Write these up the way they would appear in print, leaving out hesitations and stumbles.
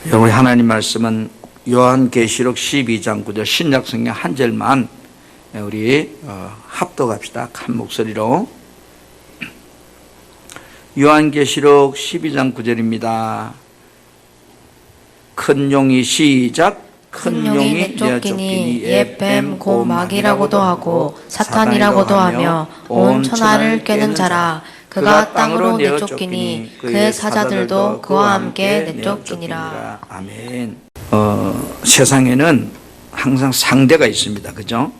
여러분, 하나님 말씀은 요한계시록 12장 9절 신약성경 한 절만 우리 합독합시다. 한 목소리로. 요한계시록 12장 9절입니다. 큰 용이 시작. 큰 용이 내쫓기니 옛 뱀 곧 마귀라고도 하고 사탄이라고도 하며 온 천하를 꿰는 자라. 그가 땅으로 내쫓기니 그의 사자들도 그와 함께 내쫓기니라. 아멘. 세상에는 항상 상대가 있습니다. 그죠?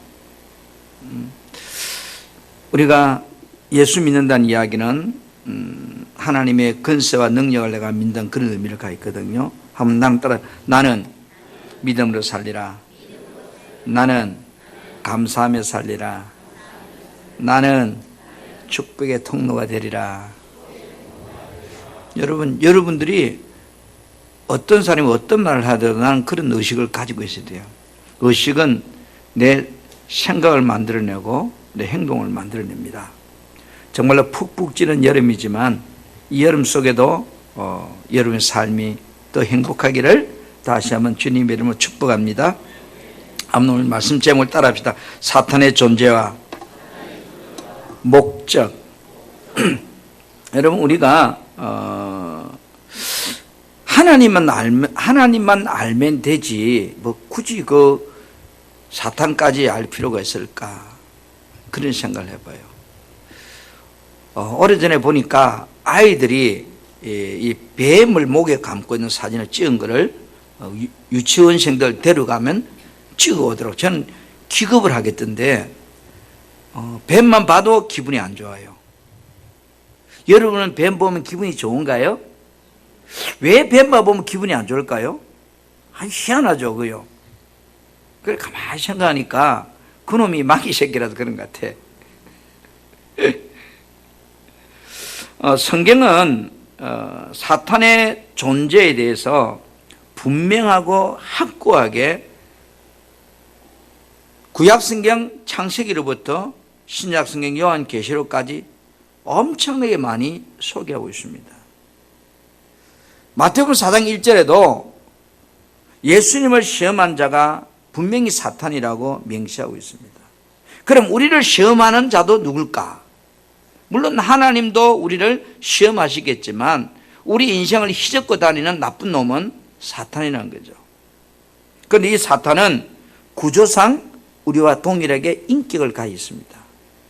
우리가 예수 믿는다는 이야기는 하나님의 권세와 능력을 내가 믿는 그런 의미를 갖고 있거든요. 한번 나는 따라. 나는 믿음으로 살리라. 나는 감사하며 살리라. 나는 축복의 통로가 되리라. 여러분들이 어떤 사람이 어떤 말을 하더라도 나는 그런 의식을 가지고 있어야 돼요. 의식은 내 생각을 만들어내고 내 행동을 만들어냅니다. 정말로 푹푹 찌는 여름이지만 이 여름 속에도 여러분의 삶이 더 행복하기를 다시 한번 주님의 이름으로 축복합니다. 오늘 말씀 제목을 따라합시다. 사탄의 존재와 목적. 여러분, 우리가 하나님만 알면 되지 뭐 굳이 그 사탄까지 알 필요가 있을까, 그런 생각을 해봐요. 오래전에 보니까 아이들이 이 뱀을 목에 감고 있는 사진을 찍은 거를 유치원생들 데려가면 찍어오도록 저는 기겁을 하겠던데, 뱀만 봐도 기분이 안 좋아요. 여러분은 뱀 보면 기분이 좋은가요? 왜 뱀만 보면 기분이 안 좋을까요? 희한하죠, 그요? 그래, 가만히 생각하니까 그놈이 마귀 새끼라도 그런 것 같아. 성경은 사탄의 존재에 대해서 분명하고 확고하게 구약성경 창세기로부터 신약성경 요한계시록까지 엄청나게 많이 소개하고 있습니다. 마태복음 4장 1절에도 예수님을 시험한 자가 분명히 사탄이라고 명시하고 있습니다. 그럼 우리를 시험하는 자도 누굴까? 물론 하나님도 우리를 시험하시겠지만 우리 인생을 휘젓고 다니는 나쁜 놈은 사탄이라는 거죠. 그런데 이 사탄은 구조상 우리와 동일하게 인격을 가지고 있습니다.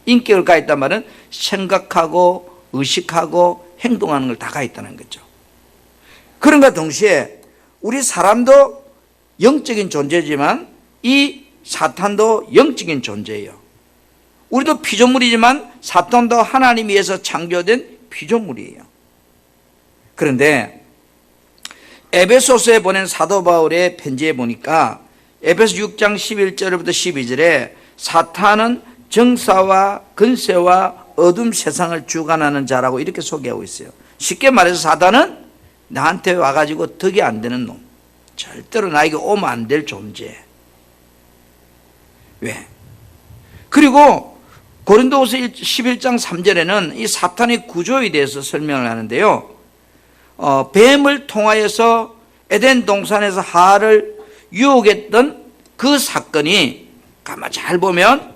인격을 가지고 있단 말은 생각하고 의식하고 행동하는 걸 다 가지고 있다는 거죠. 그런가 동시에 우리 사람도 영적인 존재지만 이 사탄도 영적인 존재예요. 우리도 피조물이지만 사탄도 하나님에 의해서 창조된 피조물이에요. 그런데 에베소서에 보낸 사도 바울의 편지에 보니까 에베소 6장 11절부터 12절에 사탄은 정사와 근세와 어둠 세상을 주관하는 자라고 이렇게 소개하고 있어요. 쉽게 말해서 사탄은 나한테 와가지고 덕이 안 되는 놈, 절대로 나에게 오면 안 될 존재. 왜? 그리고 고린도후서 11장 3절에는 이 사탄의 구조에 대해서 설명을 하는데요. 뱀을 통하여서 에덴 동산에서 하와를 유혹했던 그 사건이 가만 잘 보면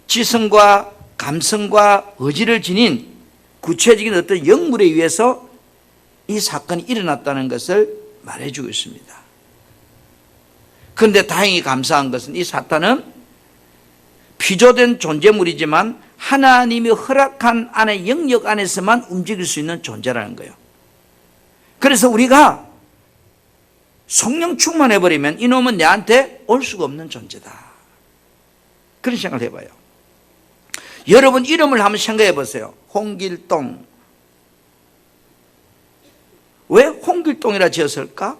지성과 감성과 의지를 지닌 구체적인 어떤 영물에 의해서 이 사건이 일어났다는 것을 말해주고 있습니다. 그런데 다행히 감사한 것은 이 사탄은 피조된 존재물이지만 하나님이 허락한 안의 영역 안에서만 움직일 수 있는 존재라는 거예요. 그래서 우리가 성령 충만해버리면 이놈은 내한테 올 수가 없는 존재다, 그런 생각을 해봐요. 여러분 이름을 한번 생각해 보세요. 홍길동. 왜 홍길동이라 지었을까?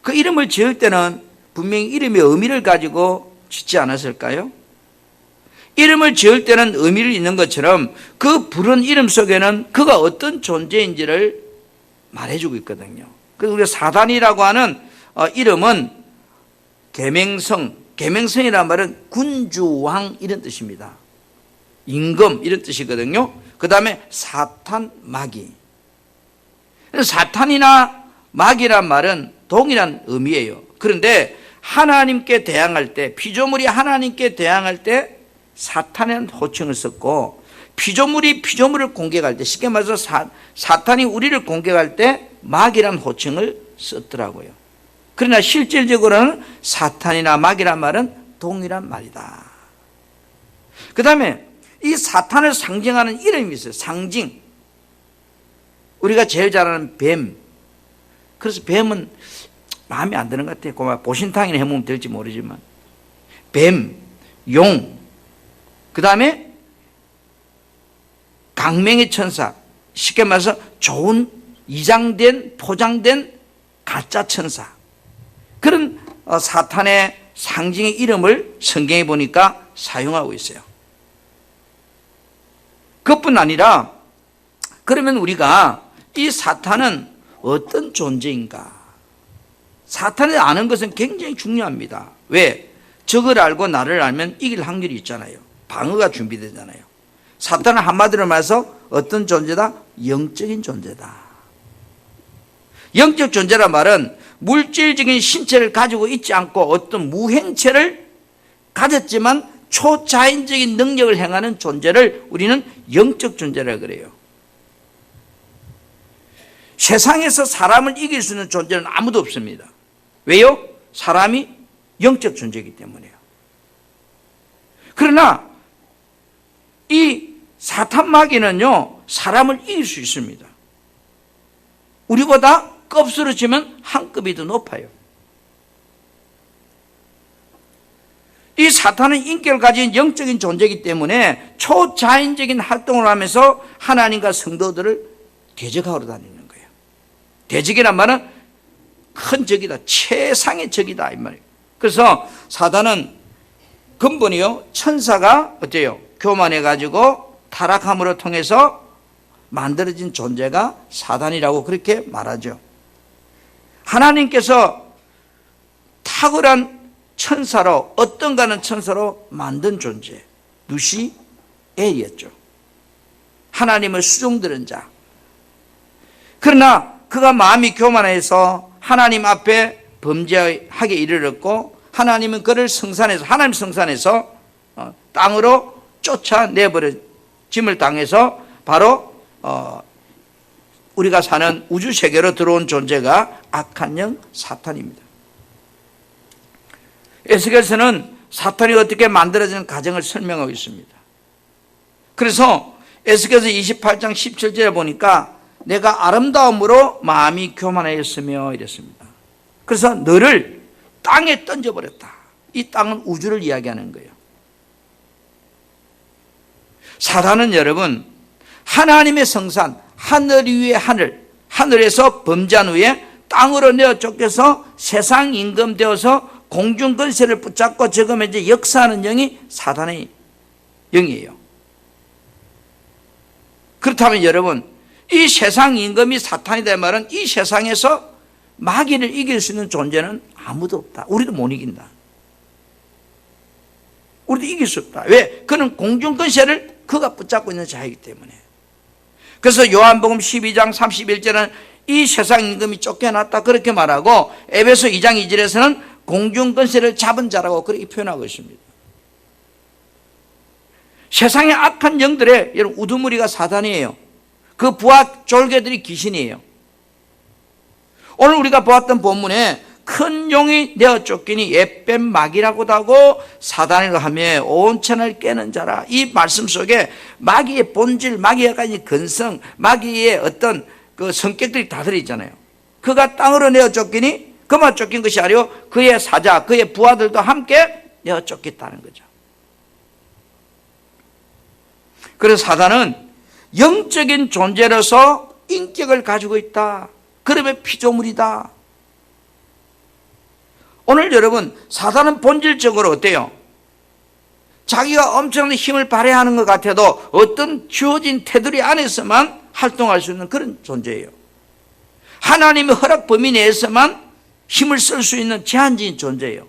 그 이름을 지을 때는 분명히 이름의 의미를 가지고 짓지 않았을까요? 이름을 지을 때는 의미를 있는 것처럼 그 부른 이름 속에는 그가 어떤 존재인지를 말해주고 있거든요. 그래서 우리가 사단이라고 하는 이름은 계명성이라는 말은 군주왕 이런 뜻입니다. 임금 이런 뜻이거든요. 그 다음에 사탄, 마귀. 사탄이나 마귀란 말은 동일한 의미예요. 그런데 하나님께 대항할 때, 피조물이 하나님께 대항할 때 사탄이라는 호칭을 썼고, 피조물이 피조물을 공격할 때, 쉽게 말해서 사탄이 우리를 공격할 때 마귀라는 호칭을 썼더라고요. 그러나 실질적으로는 사탄이나 마귀란 말은 동일한 말이다. 그 다음에 이 사탄을 상징하는 이름이 있어요. 상징. 우리가 제일 잘 아는 뱀. 그래서 뱀은 마음에 안 드는 것 같아요. 고마 보신탕이나 해먹으면 될지 모르지만. 뱀, 용, 그 다음에 강맹의 천사. 쉽게 말해서 좋은 이장된, 포장된 가짜 천사. 그런 사탄의 상징의 이름을 성경에 보니까 사용하고 있어요. 그것뿐 아니라 그러면 우리가 이 사탄은 어떤 존재인가? 사탄을 아는 것은 굉장히 중요합니다. 왜? 적을 알고 나를 알면 이길 확률이 있잖아요. 방어가 준비되잖아요. 사탄은 한마디로 말해서 어떤 존재다? 영적인 존재다. 영적 존재란 말은 물질적인 신체를 가지고 있지 않고 어떤 무행체를 가졌지만 초자연적인 능력을 행하는 존재를 우리는 영적 존재라 그래요. 세상에서 사람을 이길 수 있는 존재는 아무도 없습니다. 왜요? 사람이 영적 존재이기 때문에요. 그러나 이 사탄 마귀는요, 사람을 이길 수 있습니다. 우리보다 급수로 치면 한 급이 더 높아요. 이 사탄은 인격을 가진 영적인 존재이기 때문에 초자연적인 활동을 하면서 하나님과 성도들을 대적하러 다니는 거예요. 대적이란 말은 큰 적이다, 최상의 적이다 이 말이에요. 그래서 사탄은 근본이요, 천사가 어때요? 교만해가지고 타락함으로 통해서 만들어진 존재가 사탄이라고 그렇게 말하죠. 하나님께서 탁월한 천사로, 어떤가는 천사로 만든 존재, 루시엘이었죠. 하나님을 수종들은 자. 그러나 그가 마음이 교만해서 하나님 앞에 범죄하게 이르렀고, 하나님은 그를 성산에서, 하나님 성산에서 땅으로 쫓아내버려짐을 당해서 바로 우리가 사는 우주 세계로 들어온 존재가 악한 영 사탄입니다. 에스겔서는 사탄이 어떻게 만들어지는 과정을 설명하고 있습니다. 그래서 에스겔서 28장 17절에 보니까 내가 아름다움으로 마음이 교만하였으며 이랬습니다. 그래서 너를 땅에 던져버렸다. 이 땅은 우주를 이야기하는 거예요. 사탄은 여러분, 하나님의 성산, 하늘 위의 하늘, 하늘에서 범죄한 후에 땅으로 내어 쫓겨서 세상 임금 되어서 공중 권세를 붙잡고 지금 이제 역사하는 영이 사탄의 영이에요. 그렇다면 여러분, 이 세상 임금이 사탄이다 말은 이 세상에서 마귀를 이길 수 있는 존재는 아무도 없다. 우리도 못 이긴다. 우리도 이길 수 없다. 왜? 그는 공중 권세를 그가 붙잡고 있는 자이기 때문에. 그래서 요한복음 12장 31절은 이 세상 임금이 쫓겨났다 그렇게 말하고, 에베소 2장 2절에서는 공중 권세를 잡은 자라고 그렇게 표현하고 있습니다. 세상의 악한 영들의 여러분 우두머리가 사탄이에요. 그 부하 졸개들이 귀신이에요. 오늘 우리가 보았던 본문에 큰 용이 내어 쫓기니 옛뱀 마귀라고도 하고 사단이라 하며 온 천을 깨는 자라. 이 말씀 속에 마귀의 본질, 마귀가 가진 근성, 마귀의 어떤 그 성격들이 다 들어있잖아요. 그가 땅으로 내어 쫓기니 그만 쫓긴 것이 아니요 그의 사자, 그의 부하들도 함께 내어 쫓겼다는 거죠. 그래서 사단은 영적인 존재로서 인격을 가지고 있다. 그러면 피조물이다. 오늘 여러분, 사단은 본질적으로 어때요? 자기가 엄청난 힘을 발휘하는 것 같아도 어떤 주어진 테두리 안에서만 활동할 수 있는 그런 존재예요. 하나님의 허락 범위 내에서만 힘을 쓸 수 있는 제한적인 존재예요.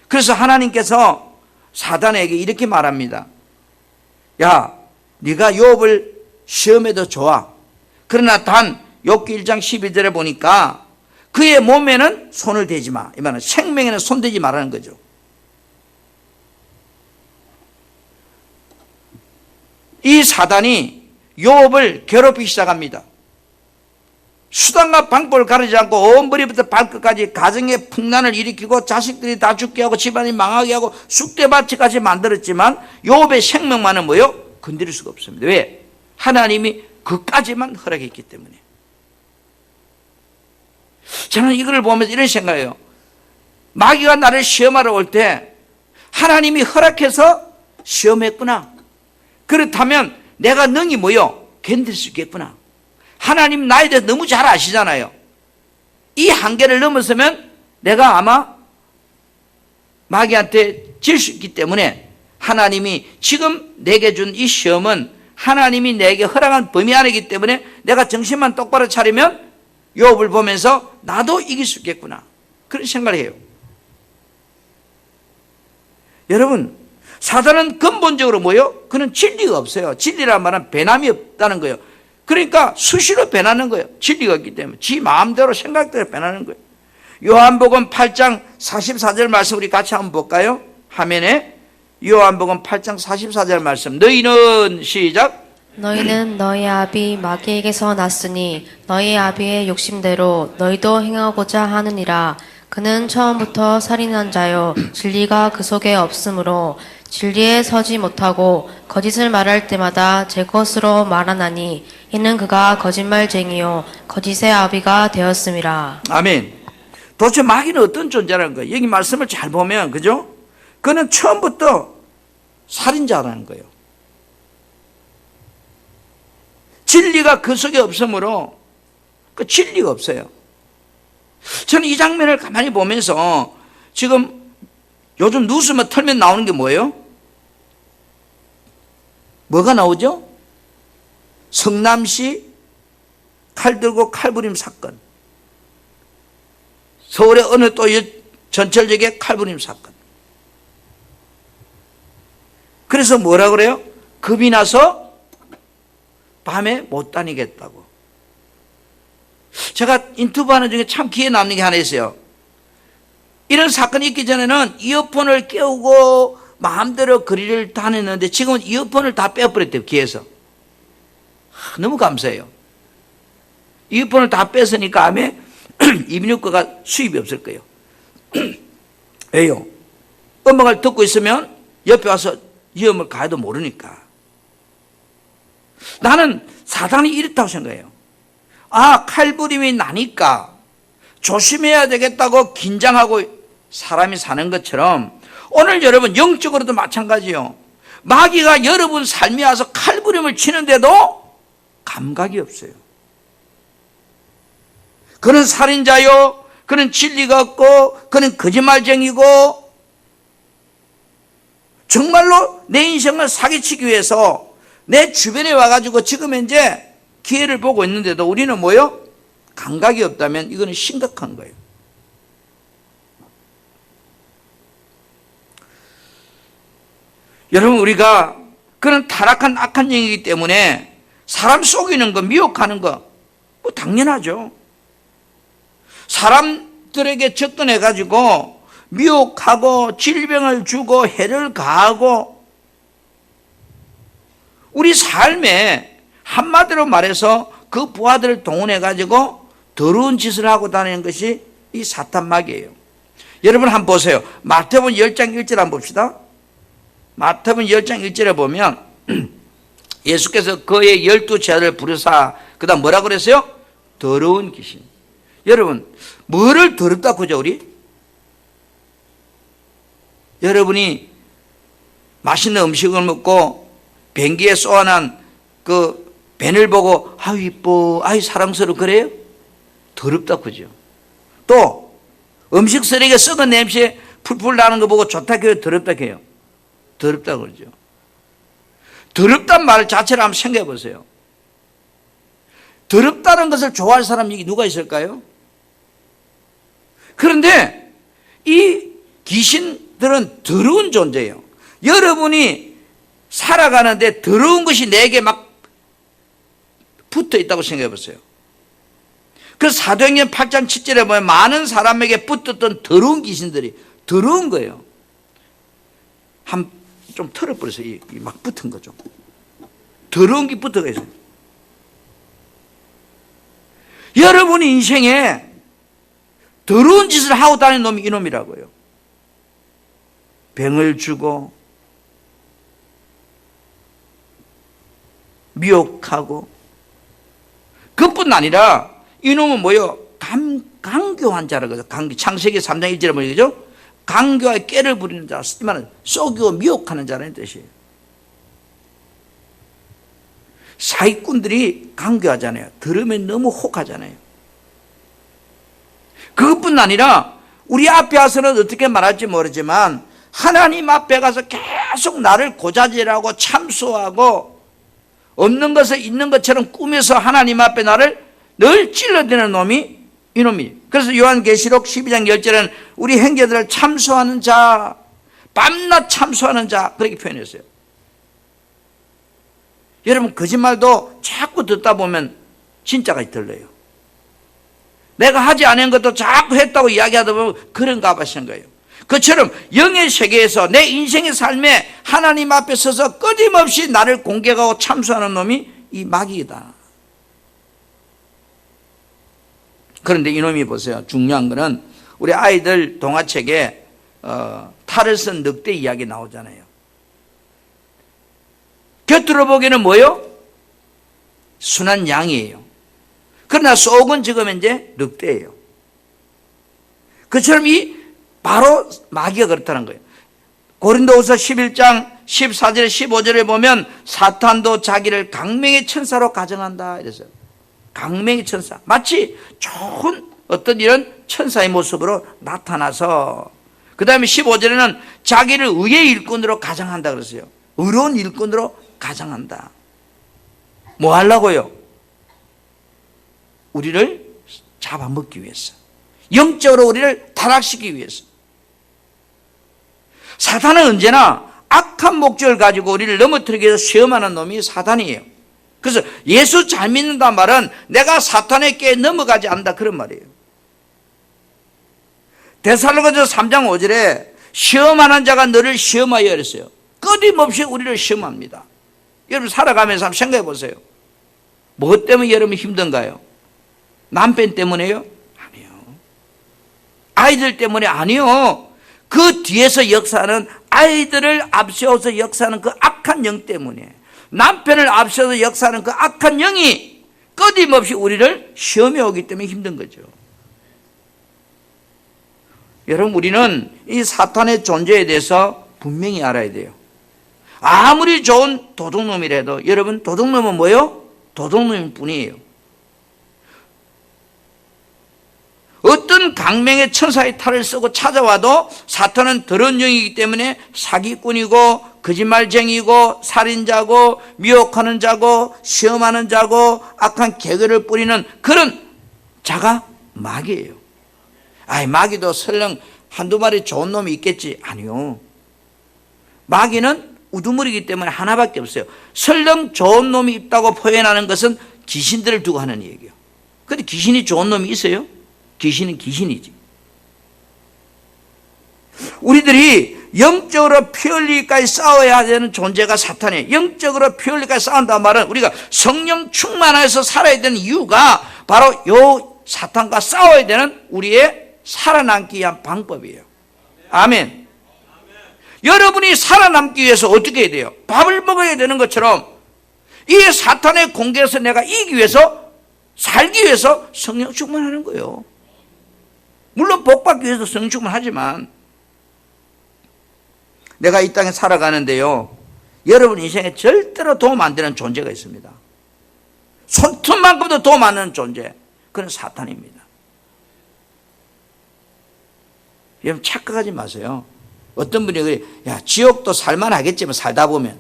그래서 하나님께서 사단에게 이렇게 말합니다. 야, 네가 욥을 시험해도 좋아. 그러나 단 욥기 1장 12절에 보니까 그의 몸에는 손을 대지 마. 이 말은 생명에는 손대지 말라는 거죠. 이 사단이 욥을 괴롭히기 시작합니다. 수단과 방법을 가리지 않고 온 머리부터 발끝까지 가정의 풍란을 일으키고 자식들이 다 죽게 하고 집안이 망하게 하고 쑥대밭까지 만들었지만 욥의 생명만은 뭐요? 건드릴 수가 없습니다. 왜? 하나님이 그까지만 허락했기 때문에. 저는 이걸 보면서 이런 생각이에요. 마귀가 나를 시험하러 올 때 하나님이 허락해서 시험했구나. 그렇다면 내가 능히 뭐요? 견딜 수 있겠구나. 하나님 나에 대해서 너무 잘 아시잖아요. 이 한계를 넘어서면 내가 아마 마귀한테 질 수 있기 때문에 하나님이 지금 내게 준 이 시험은 하나님이 내게 허락한 범위 안이기 때문에 내가 정신만 똑바로 차리면 욥을 보면서 나도 이길 수 있겠구나. 그런 생각을 해요. 여러분, 사단은 근본적으로 뭐예요? 그는 진리가 없어요. 진리란 말은 배남이 없다는 거예요. 그러니까 수시로 변하는 거예요. 진리가 없기 때문에. 지 마음대로 생각대로 변하는 거예요. 요한복음 8장 44절 말씀 우리 같이 한번 볼까요? 화면에 요한복음 8장 44절 말씀. 너희는 시작. 너희는 너희 아비 마귀에게서 났으니 너희 아비의 욕심대로 너희도 행하고자 하느니라. 그는 처음부터 살인한 자요 진리가 그 속에 없으므로 진리에 서지 못하고 거짓을 말할 때마다 제 것으로 말하나니 이는 그가 거짓말쟁이요 거짓의 아비가 되었음이라. 아멘. 도대체 마귀는 어떤 존재라는 거예요? 여기 말씀을 잘 보면, 그죠? 그는 처음부터 살인자라는 거예요. 진리가 그 속에 없으므로 그 진리가 없어요. 저는 이 장면을 가만히 보면서 지금 요즘 뉴스만 털면 나오는 게 뭐예요? 뭐가 나오죠? 성남시 칼 들고 칼부림 사건. 서울의 어느 또 전철역의 칼부림 사건. 그래서 뭐라 그래요? 겁이 나서 밤에 못 다니겠다고. 제가 인터뷰하는 중에 참 기억에 남는 게 하나 있어요. 이런 사건이 있기 전에는 이어폰을 깨우고 마음대로 거리를 다녔는데 지금은 이어폰을 다 빼버렸대요, 귀에서. 너무 감사해요. 이어폰을 다 뺐으니까 아마 이민혁과가 수입이 없을 거예요. 왜요? 음악을 듣고 있으면 옆에 와서 위험을 가해도 모르니까. 나는 사단이 이렇다고 생각해요. 아, 칼부림이 나니까 조심해야 되겠다고 긴장하고 사람이 사는 것처럼 오늘 여러분 영적으로도 마찬가지요. 마귀가 여러분 삶에 와서 칼부림을 치는데도 감각이 없어요. 그는 살인자요, 그는 진리가 없고, 그는 거짓말쟁이고, 정말로 내 인생을 사기치기 위해서 내 주변에 와가지고 지금 현재 기회를 보고 있는데도 우리는 뭐요? 감각이 없다면 이거는 심각한 거예요. 여러분, 우리가 그런 타락한 악한 영이기 때문에 사람 속이는 거, 미혹하는 거, 뭐 당연하죠. 사람들에게 접근해가지고 미혹하고 질병을 주고 해를 가하고 우리 삶에 한마디로 말해서 그 부하들을 동원해가지고 더러운 짓을 하고 다니는 것이 이 사탄 마귀예요. 여러분 한번 보세요. 마태복음 10장 1절 한번 봅시다. 마태복음 10장 1절에 보면 예수께서 그의 12제자를 부르사 그 다음 뭐라고 그랬어요? 더러운 귀신. 여러분, 뭐를 더럽다고 하죠, 우리? 여러분이 맛있는 음식을 먹고 변기에 쏘아난 그 벤을 보고 아유 이뻐, 아유 사랑스러워 그래요? 더럽다고 하죠. 또 음식 쓰레기에 썩은 냄새 풀풀 나는 거 보고 좋다고 해요? 더럽다고 해요? 더럽다고 그러죠. 더럽다는 말 자체를 한번 생각해 보세요. 더럽다는 것을 좋아할 사람이 여기 누가 있을까요? 그런데 이 귀신들은 더러운 존재예요. 여러분이 살아가는데 더러운 것이 내게 막 붙어 있다고 생각해 보세요. 그 사도행전 8장 7절에 보면 많은 사람에게 붙었던 더러운 귀신들이 더러운 거예요. 좀 털어버려서 막 붙은 거죠. 더러운 게 붙어가 있어요. 여러분 인생에 더러운 짓을 하고 다니는 놈이 이놈이라고요. 병을 주고 미혹하고, 그뿐 아니라 이놈은 뭐요? 강교한 자라고 해서 창세기 3장 1절에 뭐죠? 강교하게 깨를 부리는 자, 말은 쏘기고 미혹하는 자라는 뜻이에요. 사기꾼들이 강교하잖아요. 들으면 너무 혹하잖아요. 그것뿐 아니라 우리 앞에 와서는 어떻게 말할지 모르지만 하나님 앞에 가서 계속 나를 고자질하고 참소하고 없는 것을 있는 것처럼 꾸며서 하나님 앞에 나를 늘 찔러대는 놈이 이놈이. 그래서 요한계시록 12장 10절에는 우리 형제들을 참소하는 자, 밤낮 참소하는 자, 그렇게 표현했어요. 여러분 거짓말도 자꾸 듣다 보면 진짜가 들려요. 내가 하지 않은 것도 자꾸 했다고 이야기하다 보면 그런가 봐 하시는 거예요. 그처럼 영의 세계에서 내 인생의 삶에 하나님 앞에 서서 끊임없이 나를 공격하고 참소하는 놈이 이 마귀이다. 그런데 이놈이 보세요. 중요한 거는 우리 아이들 동화책에 탈을 쓴 늑대 이야기 나오잖아요. 곁으로 보기에는 뭐예요? 순한 양이에요. 그러나 속은 지금 이제 늑대예요. 그처럼 바로 마귀가 그렇다는 거예요. 고린도후서 11장 14절에 15절에 보면 사탄도 자기를 강맹의 천사로 가정한다 이랬어요. 강맹의 천사, 마치 좋은 어떤 이런 천사의 모습으로 나타나서, 그 다음에 15절에는 자기를 의의 일꾼으로 가정한다 그랬어요. 의로운 일꾼으로 가정한다. 뭐 하려고요? 우리를 잡아먹기 위해서, 영적으로 우리를 타락시키기 위해서. 사탄은 언제나 악한 목적을 가지고 우리를 넘어뜨리기 위해서 시험하는 놈이 사탄이에요. 그래서 예수 잘 믿는다 말은 내가 사탄에게 넘어가지 않는다 그런 말이에요. 데살로니가서 3장 5절에 시험하는 자가 너를 시험하여 이랬어요. 끊임없이 우리를 시험합니다. 여러분 살아가면서 한번 생각해 보세요. 무엇 때문에 여러분 힘든가요? 남편 때문에요? 아니요. 아이들 때문에 아니요. 그 뒤에서 역사하는, 아이들을 앞세워서 역사하는 그 악한 영 때문에, 남편을 앞서서 역사하는 그 악한 영이 끊임없이 우리를 시험해 오기 때문에 힘든 거죠. 여러분 우리는 이 사탄의 존재에 대해서 분명히 알아야 돼요. 아무리 좋은 도둑놈이라도 여러분 도둑놈은 뭐예요? 도둑놈일 뿐이에요. 어떤 강맹의 천사의 탈을 쓰고 찾아와도 사탄은 더러운 영이기 때문에 사기꾼이고 거짓말쟁이고 살인자고 미혹하는 자고 시험하는 자고 악한 계획을 뿌리는 그런 자가 마귀예요. 아이 마귀도 설령 한두 마리 좋은 놈이 있겠지? 아니요. 마귀는 우두머리이기 때문에 하나밖에 없어요. 설령 좋은 놈이 있다고 표현하는 것은 귀신들을 두고 하는 얘기예요. 그런데 귀신이 좋은 놈이 있어요? 귀신은 귀신이지. 우리들이 영적으로 피 흘리기까지 싸워야 되는 존재가 사탄이에요. 영적으로 피 흘리기까지 싸운다는 말은 우리가 성령 충만해서 살아야 되는 이유가 바로 요 사탄과 싸워야 되는 우리의 살아남기 위한 방법이에요. 아멘. 여러분이 살아남기 위해서 어떻게 해야 돼요? 밥을 먹어야 되는 것처럼 이 사탄의 공격에서 내가 이기기 위해서, 살기 위해서 성령 충만하는 거예요. 물론 복받기 위해서 성령 충만하지만, 내가 이 땅에 살아가는데요, 여러분 인생에 절대로 도움 안 되는 존재가 있습니다. 손톱만큼도 도움 안 되는 존재, 그건 사탄입니다. 여러분 착각하지 마세요. 어떤 분이 그래, 야 지옥도 살만하겠지만 살다 보면.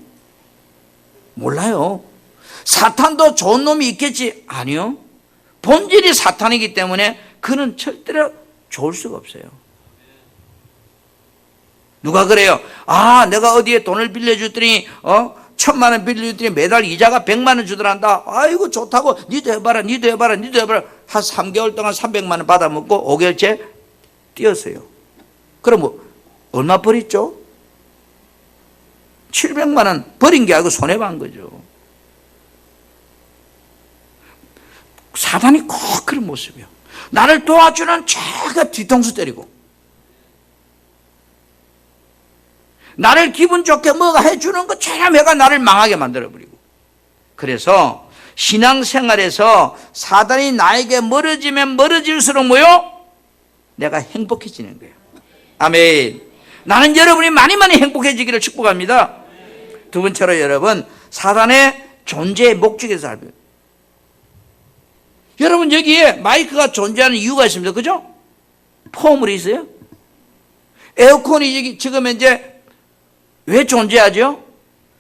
몰라요. 사탄도 좋은 놈이 있겠지? 아니요. 본질이 사탄이기 때문에 그는 절대로 좋을 수가 없어요. 누가 그래요? 아 내가 어디에 돈을 빌려줬더니 1,000만 원 빌려줬더니 매달 이자가 100만 원 주더란다. 아이고 좋다고 니도 해봐라 니도 해봐라 니도 해봐라. 한 3개월 동안 300만 원 받아먹고 5개월째 뛰었어요. 그럼 뭐 얼마 버렸죠? 700만 원 버린 게 아니고 손해본 거죠. 사단이 꼭 그런 모습이에요. 나를 도와주는 제가 뒤통수 때리고, 나를 기분 좋게 뭐가 해주는 거 제가 나를 망하게 만들어버리고. 그래서 신앙생활에서 사단이 나에게 멀어지면 멀어질수록 뭐요? 내가 행복해지는 거예요. 아멘. 나는 여러분이 많이 행복해지기를 축복합니다. 두 번째로 여러분, 사단의 존재의 목적에서 알아요. 여러분, 여기에 마이크가 존재하는 이유가 있습니다. 그죠? 폼물이 있어요. 에어컨이 여기 지금 이제 왜 존재하죠?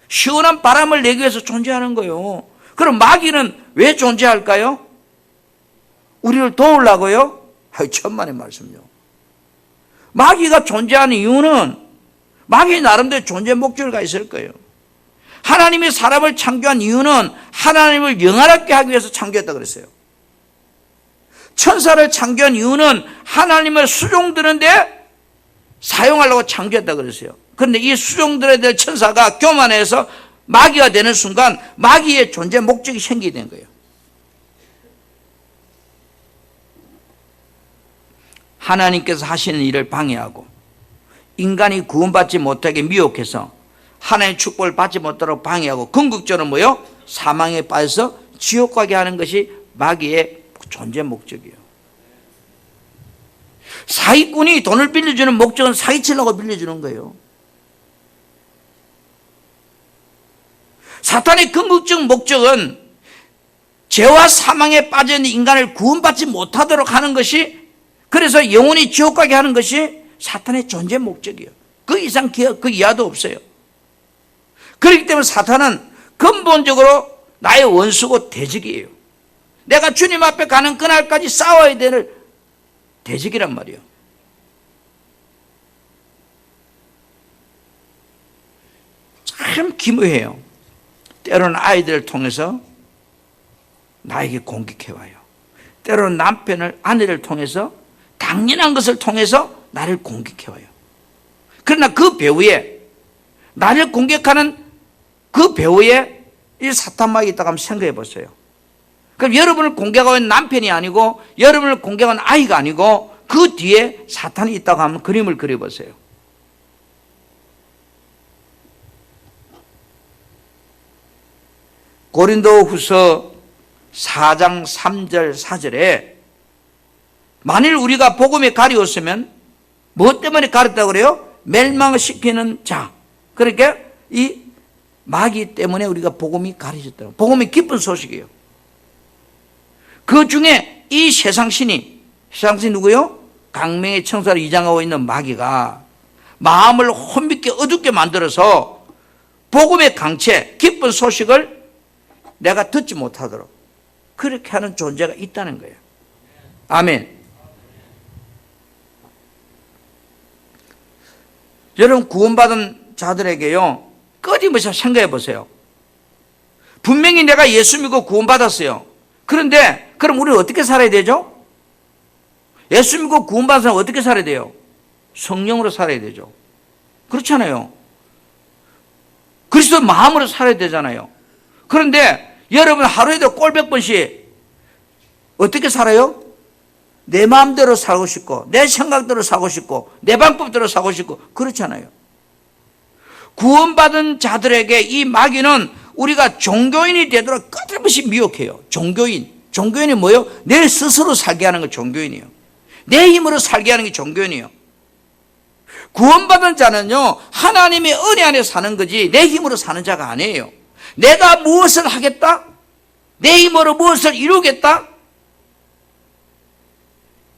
시원한 바람을 내기 위해서 존재하는 거예요. 그럼 마귀는 왜 존재할까요? 우리를 도우려고요? 천만의 말씀요. 마귀가 존재하는 이유는 마귀 나름대로 존재 목적가 있을 거예요. 하나님이 사람을 창조한 이유는 하나님을 영화롭게 하기 위해서 창조했다 그랬어요. 천사를 창조한 이유는 하나님을 수종드는데 사용하려고 창조했다 그랬어요. 그런데 이 수종들에 대한 천사가 교만해서 마귀가 되는 순간 마귀의 존재 목적이 생기게 된 거예요. 하나님께서 하시는 일을 방해하고 인간이 구원받지 못하게 미혹해서 하나님의 축복을 받지 못하도록 방해하고 궁극적으로 뭐요? 사망에 빠져서 지옥 가게 하는 것이 마귀의 존재 목적이에요. 사기꾼이 돈을 빌려주는 목적은 사기치려고 빌려주는 거예요. 사탄의 궁극적 목적은 죄와 사망에 빠져있는 인간을 구원받지 못하도록 하는 것이, 그래서 영원히 지옥 가게 하는 것이 사탄의 존재 목적이에요. 그 이상 그 이하도 없어요. 그렇기 때문에 사탄은 근본적으로 나의 원수고 대적이에요. 내가 주님 앞에 가는 그날까지 싸워야 될 대적이란 말이에요. 참 기묘해요. 때로는 아이들을 통해서 나에게 공격해와요. 때로는 남편을, 아내를 통해서 당연한 것을 통해서 나를 공격해와요. 그러나 그 배후에, 나를 공격하는 그 배후에 이 사탄마귀 있다고 한번 생각해 보세요. 그럼 여러분을 공격하고 있는 남편이 아니고 여러분을 공격하는 아이가 아니고 그 뒤에 사탄이 있다고 하면 그림을 그려보세요. 고린도후서 4장 3절 4절에 만일 우리가 복음에 가리웠으면 무엇 때문에 가렸다고 그래요? 멸망시키는 자. 그러니까 이 마귀 때문에 우리가 복음이 가려졌다고. 복음이 기쁜 소식이에요. 그 중에 이 세상신이 누구요? 강명의 청사를 이장하고 있는 마귀가 마음을 혼밌게 어둡게 만들어서 복음의 강체, 기쁜 소식을 내가 듣지 못하도록 그렇게 하는 존재가 있다는 거예요. 아멘. 여러분, 구원받은 자들에게요, 끊임없이 생각해 보세요. 분명히 내가 예수 믿고 구원받았어요. 그런데 그럼 우리는 어떻게 살아야 되죠? 예수 믿고 구원받은 사람은 어떻게 살아야 돼요? 성령으로 살아야 되죠. 그렇잖아요. 그리스도 마음으로 살아야 되잖아요. 그런데 여러분 하루에도 꼴100 번씩 어떻게 살아요? 내 마음대로 살고 싶고 내 생각대로 살고 싶고 내 방법대로 살고 싶고 그렇잖아요. 구원받은 자들에게 이 마귀는 우리가 종교인이 되도록 끊임없이 미혹해요. 종교인이 뭐예요? 내 스스로 살게 하는 거 종교인이에요. 내 힘으로 살게 하는 게 종교인이에요. 구원받은 자는요, 하나님의 은혜 안에 사는 거지 내 힘으로 사는 자가 아니에요. 내가 무엇을 하겠다? 내 힘으로 무엇을 이루겠다?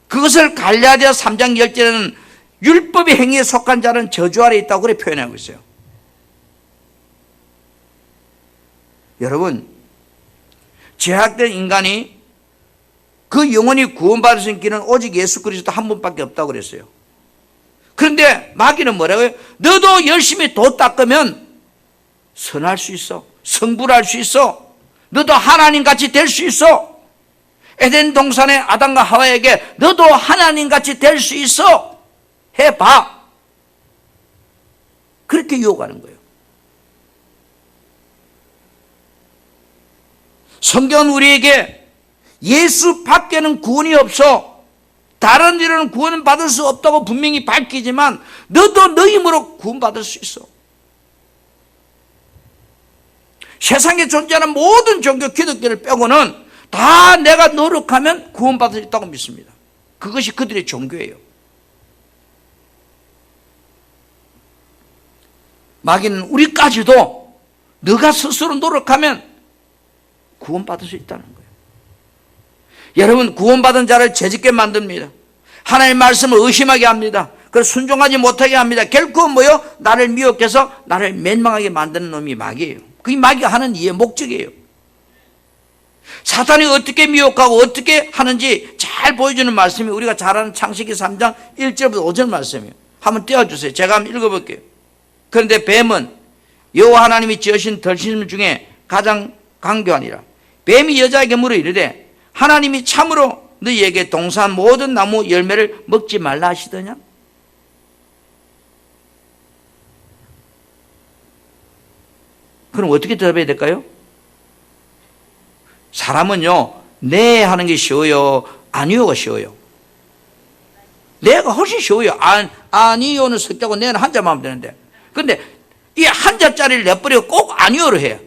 그것을 갈라디아 3장 10절에는 율법의 행위에 속한 자는 저주 아래 있다고 그렇게 표현하고 있어요. 여러분, 죄악된 인간이 그 영원히 구원받을 수 있는 길은 오직 예수 그리스도 한 분밖에 없다고 그랬어요. 그런데 마귀는 뭐라고요? 너도 열심히 도 닦으면 선할 수 있어. 성불할 수 있어. 너도 하나님같이 될 수 있어. 에덴 동산의 아담과 하와에게 너도 하나님같이 될 수 있어. 해봐. 그렇게 유혹하는 거예요. 성경은 우리에게 예수 밖에는 구원이 없어. 다른 일은 구원을 받을 수 없다고 분명히 밝히지만 너도 너 힘으로 구원받을 수 있어. 세상에 존재하는 모든 종교 기독교를 빼고는 다 내가 노력하면 구원받을 수 있다고 믿습니다. 그것이 그들의 종교예요. 마귀는 우리까지도 너가 스스로 노력하면 구원받을 수 있다는 거예요. 여러분, 구원받은 자를 죄짓게 만듭니다. 하나님의 말씀을 의심하게 합니다. 그걸 순종하지 못하게 합니다. 결코 뭐요? 나를 미혹해서 나를 멸망하게 만드는 놈이 마귀예요. 그게 마귀가 하는 이의 목적이에요. 사탄이 어떻게 미혹하고 어떻게 하는지 잘 보여주는 말씀이 우리가 잘 아는 창세기 3장 1절부터 5절 말씀이에요. 한번 띄워주세요. 제가 한번 읽어볼게요. 그런데 뱀은 여호와 하나님이 지으신 들짐승 중에 가장 강교하니라. 뱀이 여자에게 물어 이르되 하나님이 참으로 너희에게 동산 모든 나무 열매를 먹지 말라 하시더냐? 그럼 어떻게 대답해야 될까요? 사람은요, 네 하는 게 쉬워요, 아니요가 쉬워요. 네가 훨씬 쉬워요. 아니요는 석자고 네는 한자만 하면 되는데. 근데 이 한자짜리를 내버리고 꼭 아니요를 해요.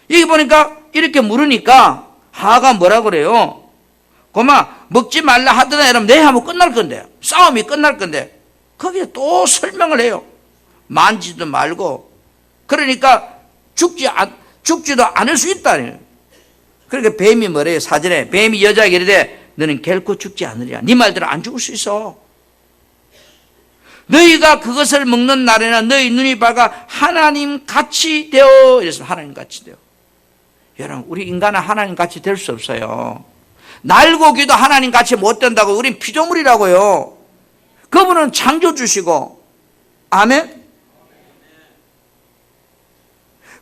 여기 보니까 이렇게 물으니까 하가 뭐라 그래요? 고마 먹지 말라 하더라 이러면 네 하면 끝날 건데, 싸움이 끝날 건데 거기에 또 설명을 해요. 만지도 말고. 그러니까 죽지도 않을 수 있다. 그러니까 뱀이 뭐래요? 사전에 뱀이 여자에게 이르되 너는 결코 죽지 않으리라. 네 말대로 안 죽을 수 있어. 너희가 그것을 먹는 날에는 너희 눈이 밝아 하나님 같이 되어. 이래서 하나님 같이 되어. 여러분, 우리 인간은 하나님 같이 될 수 없어요. 날고기도 하나님 같이 못 된다고. 우린 피조물이라고요. 그분은 창조주시고. 아멘.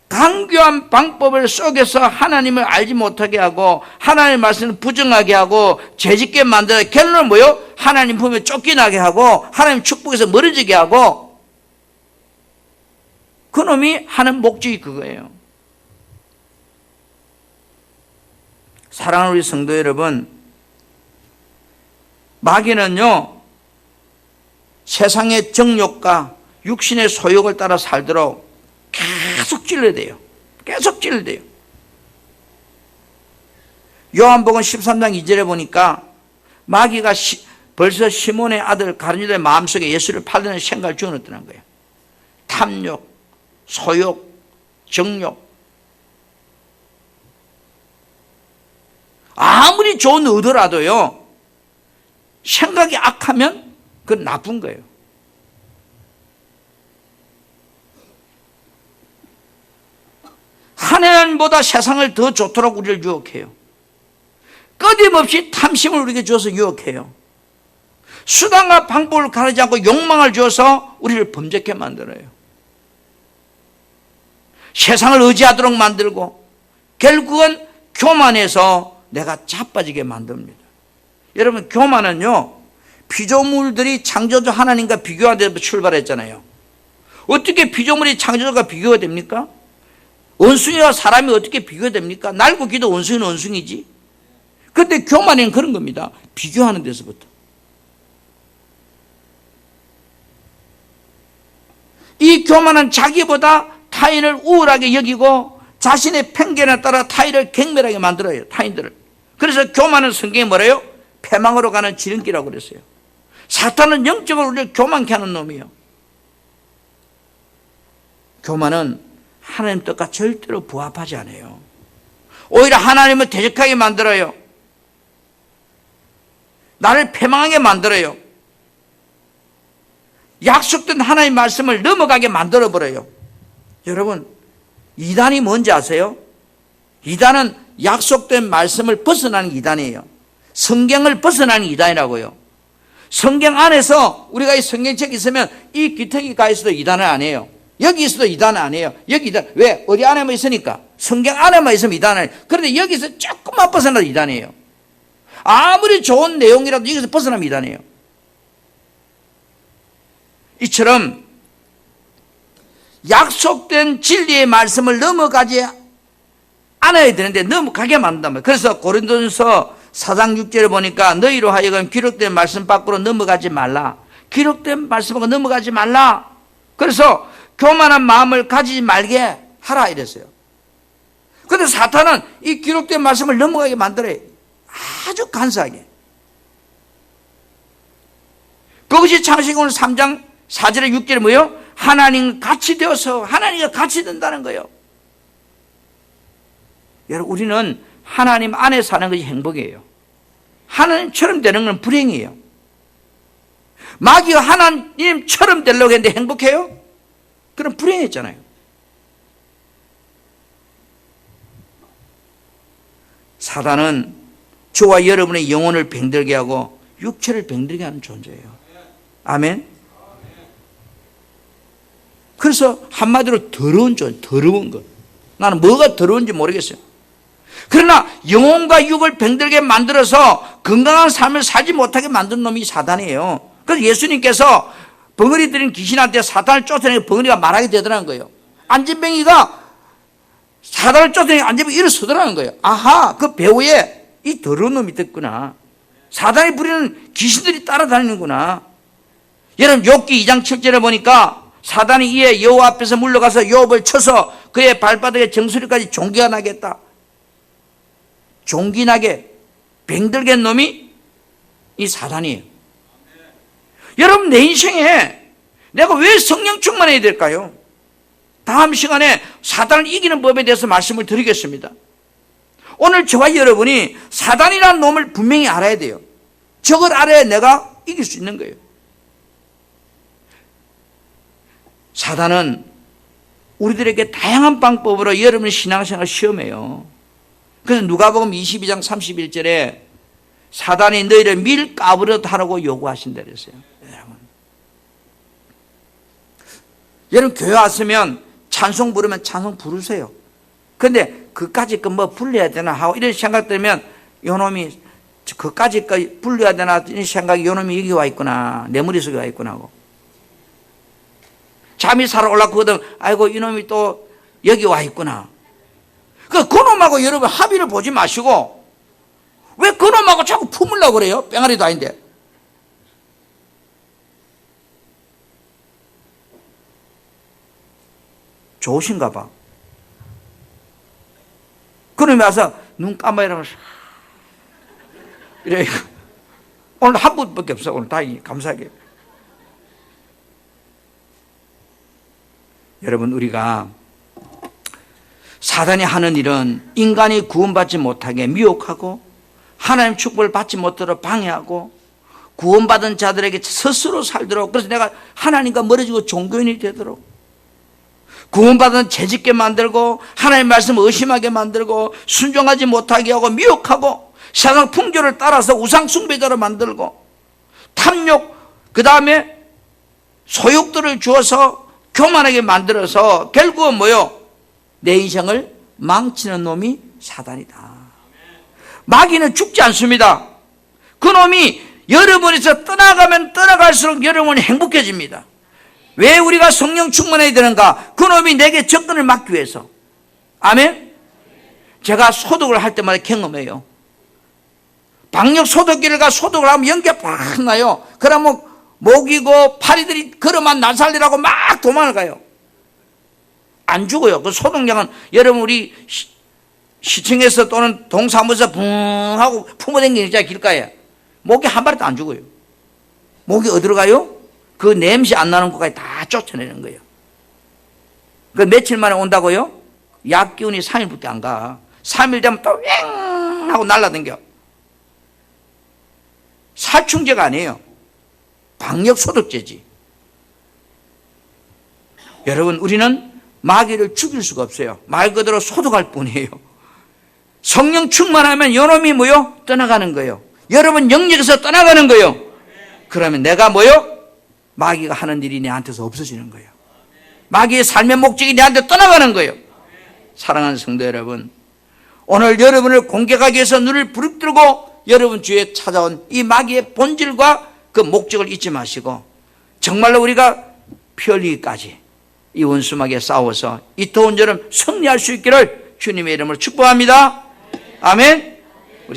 강교한 방법을 속여서 하나님을 알지 못하게 하고 하나님의 말씀을 부정하게 하고 죄짓게 만들어 결론은 뭐요? 하나님 품에 쫓겨나게 하고 하나님 축복에서 멀어지게 하고. 그놈이 하는 목적이 그거예요. 사랑하는 우리 성도 여러분, 마귀는요 세상의 정욕과 육신의 소욕을 따라 살도록 계속 찔러대요. 계속 찔러대요. 요한복음 13장 2절에 보니까 마귀가 벌써 시몬의 아들 가룟유다의 마음속에 예수를 팔려는 생각을 주어넣었다는 거예요. 탐욕, 소욕, 정욕. 아무리 좋은 의도라도요 생각이 악하면 그건 나쁜 거예요. 하나님보다 세상을 더 좋도록 우리를 유혹해요. 끊임없이 탐심을 우리에게 주어서 유혹해요. 수단과 방법을 가리지 않고 욕망을 주어서 우리를 범죄케 만들어요. 세상을 의지하도록 만들고 결국은 교만해서 내가 자빠지게 만듭니다. 여러분, 교만은요 피조물들이 창조주 하나님과 비교하는 데서 출발했잖아요. 어떻게 피조물이 창조주가 비교가 됩니까? 원숭이와 사람이 어떻게 비교가 됩니까? 날고기도 원숭이는 원숭이지. 그런데 교만은 그런 겁니다. 비교하는 데서부터. 이 교만은 자기보다 타인을 우월하게 여기고 자신의 편견에 따라 타인을 경멸하게 만들어요. 타인들을. 그래서 교만은 성경에 뭐래요? 패망으로 가는 지름길이라고 그랬어요. 사탄은 영적으로 우리를 교만케 하는 놈이에요. 교만은 하나님 뜻과 절대로 부합하지 않아요. 오히려 하나님을 대적하게 만들어요. 나를 패망하게 만들어요. 약속된 하나님의 말씀을 넘어가게 만들어버려요. 여러분, 이단이 뭔지 아세요? 이단은 약속된 말씀을 벗어나는 이단이에요. 성경을 벗어나는 이단이라고요. 성경 안에서 우리가 이 성경책이 있으면 이 기택이 가 있어도 이단은 아니에요. 여기 있어도 이단은 아니에요. 여기 이단. 왜? 어디 안에만 있으니까. 성경 안에만 있으면 이단은 아니에요. 그런데 여기서 조금만 벗어나도 이단이에요. 아무리 좋은 내용이라도 여기서 벗어나면 이단이에요. 이처럼 약속된 진리의 말씀을 넘어가지 않아야 되는데 넘어가게 만든단 말이에요. 그래서 고린도전서 4장 6절에 보니까 너희로 하여금 기록된 말씀 밖으로 넘어가지 말라. 기록된 말씀 밖으로 넘어가지 말라. 그래서 교만한 마음을 가지지 말게 하라 이랬어요. 그런데 사탄은 이 기록된 말씀을 넘어가게 만들어요. 아주 간사하게. 그것이 창세기 오늘 3장 4절에 6절에 뭐예요? 하나님 같이 되어서 하나님과 같이 된다는 거예요. 여러분, 우리는 하나님 안에 사는 것이 행복이에요. 하나님처럼 되는 건 불행이에요. 마귀가 하나님처럼 되려고 했는데 행복해요? 그럼 불행했잖아요. 사단은 저와 여러분의 영혼을 병들게 하고 육체를 병들게 하는 존재예요. 아멘. 그래서 한마디로 더러운 존재, 더러운 것. 나는 뭐가 더러운지 모르겠어요. 그러나 영혼과 육을 병들게 만들어서 건강한 삶을 살지 못하게 만든 놈이 사단이에요. 그래서 예수님께서 벙어리 들인 귀신한테 사단을 쫓아내고 벙어리가 말하게 되더라는 거예요. 안진뱅이가 사단을 쫓아내고 안진뱅이 일어서더라는 거예요. 아하, 그 배후에 이 더러운 놈이 있었구나. 사단이 부리는 귀신들이 따라다니는구나. 여러분, 욥기 2장 7절에 보니까 사단이 이에 여호와 앞에서 물러가서 욥을 쳐서 그의 발바닥에 정수리까지 종기가 나겠다. 종기나게 병들게 한 놈이 이 사단이에요. 여러분, 내 인생에 내가 왜 성령 충만해야 될까요? 다음 시간에 사단을 이기는 법에 대해서 말씀을 드리겠습니다. 오늘 저와 여러분이 사단이라는 놈을 분명히 알아야 돼요. 저걸 알아야 내가 이길 수 있는 거예요. 사단은 우리들에게 다양한 방법으로 여러분의 신앙생활을 시험해요. 그래서 누가복음 22장 31절에 사단이 너희를 밀가부르듯 하라고 요구하신다 그랬어요. 여러분, 교회 왔으면 찬송 부르면 찬송 부르세요. 근데 그까짓 거 뭐 불러야 되나 하고 이런 생각 들면 요놈이 그까짓 거 불러야 되나 이런 생각이 요놈이 여기 와 있구나, 내 머릿속에 와 있구나 하고 잠이 살아 올라거든. 아이고, 이놈이 또 여기 와 있구나. 그놈하고 여러분 합의를 보지 마시고 왜 그놈하고 자꾸 품으려고 그래요? 뺑아리도 아닌데. 좋으신가 봐. 그놈이 와서 눈 감아 이러면 이래. 오늘 한 분밖에 없어. 오늘 다행히 감사하게. 여러분, 우리가 사단이 하는 일은 인간이 구원받지 못하게 미혹하고 하나님 축복을 받지 못하도록 방해하고 구원받은 자들에게 스스로 살도록, 그래서 내가 하나님과 멀어지고 종교인이 되도록 구원받은 죄짓게 만들고 하나님 말씀을 의심하게 만들고 순종하지 못하게 하고 미혹하고 세상 풍조를 따라서 우상 숭배자로 만들고 탐욕, 그 다음에 소욕들을 주어서 교만하게 만들어서 결국은 뭐요? 내 인생을 망치는 놈이 사단이다. 마귀는 죽지 않습니다. 그 놈이 여러분에서 떠나가면 떠나갈수록 여러분이 행복해집니다. 왜 우리가 성령 충만해야 되는가? 그 놈이 내게 접근을 막기 위해서. 아멘? 제가 소독을 할 때마다 경험해요. 방역 소독기를 가 소독을 하면 연기가 팍 나요. 그러면 모기고 파리들이 걸어만 나살리라고 막 도망을 가요. 안 죽어요. 그 소독약은 여러분 우리 시청에서 또는 동사무소 붕 하고 품어당기는 있잖아요. 길가에. 모기 한 마리도 안 죽어요. 모기 어디로 가요? 그 냄새 안 나는 곳까지 다 쫓아내는 거예요. 그 며칠 만에 온다고요? 약 기운이 3일밖에 안 가. 3일 되면 또 왱 하고 날라댕겨. 살충제가 아니에요. 방역 소독제지. 여러분, 우리는 마귀를 죽일 수가 없어요. 말 그대로 소독할 뿐이에요. 성령 충만하면 요놈이 뭐요? 떠나가는 거예요. 여러분 영역에서 떠나가는 거예요. 그러면 내가 뭐요? 마귀가 하는 일이 내한테서 없어지는 거예요. 마귀의 삶의 목적이 내한테 떠나가는 거예요. 사랑하는 성도 여러분, 오늘 여러분을 공격하기 위해서 눈을 부릅뜨고 여러분 주위에 찾아온 이 마귀의 본질과 그 목적을 잊지 마시고 정말로 우리가 편리까지 이 원수마귀에 싸워서 이 더운 여름 승리할 수 있기를 주님의 이름으로 축복합니다. 아멘.